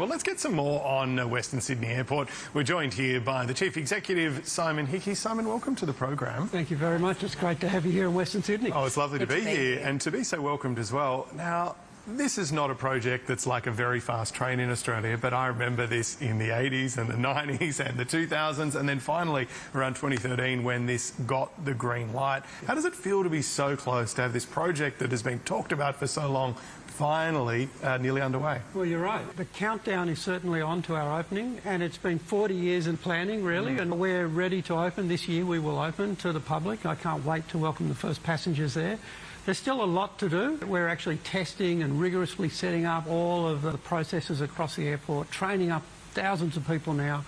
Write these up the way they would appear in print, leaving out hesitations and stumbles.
Well, let's get some more on Western Sydney Airport. We're joined here by the Chief Executive, Simon Hickey. Simon, welcome to the program. Thank you very much. It's great to have you here in Western Sydney. Oh, it's lovely to be here and to be so welcomed as well. Now, this is not a project that's like a very fast train in Australia, but I remember this in the 80s and the 90s and the 2000s, and then finally around 2013 when this got the green light. How does it feel to be so close to have this project that has been talked about for so long finally nearly underway? Well, you're right. The countdown is certainly on to our opening, and it's been 40 years in planning, really, and we're ready to open. This year we will open to the public. I can't wait to welcome the first passengers there. There's still a lot to do. We're actually testing and rigorously setting up all of the processes across the airport, training up thousands of people now,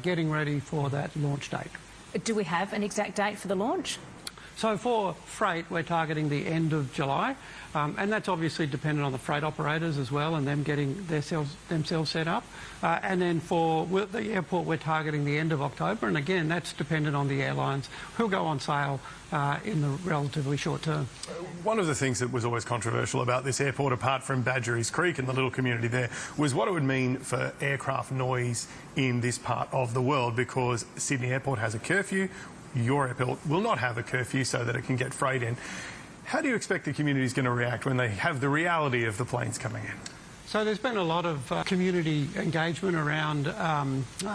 getting ready for that launch date. Do we have an exact date for the launch? So for freight, we're targeting the end of July, and that's obviously dependent on the freight operators as well and them getting themselves set up. And then for the airport, we're targeting the end of October, and again, that's dependent on the airlines who'll go on sale in the relatively short term. One of the things that was always controversial about this airport, apart from Badgerys Creek and the little community there, was what it would mean for aircraft noise in this part of the world, because Sydney Airport has a curfew. Your airport will not have a curfew so that it can get freight in. How do you expect the community is going to react when they have the reality of the planes coming in? So there's been a lot of community engagement around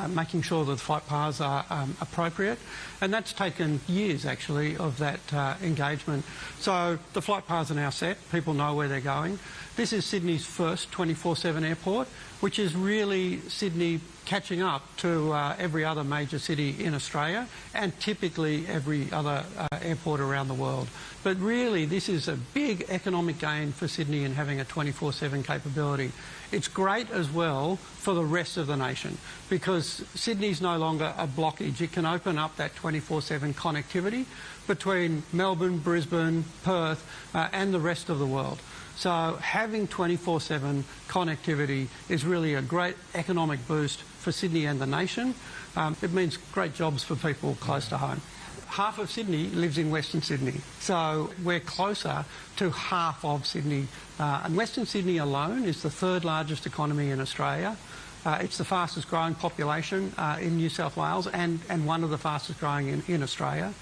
making sure that the flight paths are appropriate, and that's taken years actually of that engagement. So the flight paths are now set, people know where they're going. This is Sydney's first 24/7 airport, which is really Sydney catching up to every other major city in Australia and typically every other airport around the world. But really, this is a big economic gain for Sydney in having a 24/7 capability. It's great as well for the rest of the nation because Sydney's no longer a blockage. It can open up that 24/7 connectivity between Melbourne, Brisbane, Perth and the rest of the world. So having 24/7 connectivity is really a great economic boost for Sydney and the nation. It means great jobs for people close to home. Half of Sydney lives in Western Sydney, so we're closer to half of Sydney. And Western Sydney alone is the third largest economy in Australia. It's the fastest growing population in New South Wales and one of the fastest growing in Australia.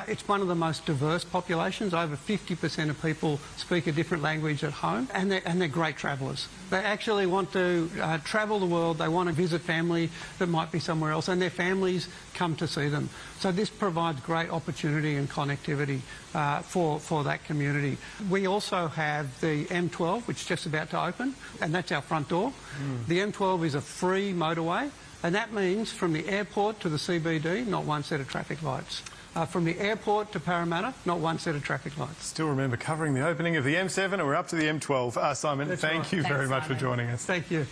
It's one of the most diverse populations. Over 50% of people speak a different language at home, and they're great travellers. They actually want to travel the world. They want to visit family that might be somewhere else, and their families come to see them. So this provides great opportunity and connectivity for that community. We also have the M12, which is just about to open, and that's our front door. The M12 is a free motorway, and that means from the airport to the CBD, not one set of traffic lights. From the airport to Parramatta, not one set of traffic lights. Still remember covering the opening of the M7, and we're up to the M12. Simon, thank you very much for joining us. Thank you.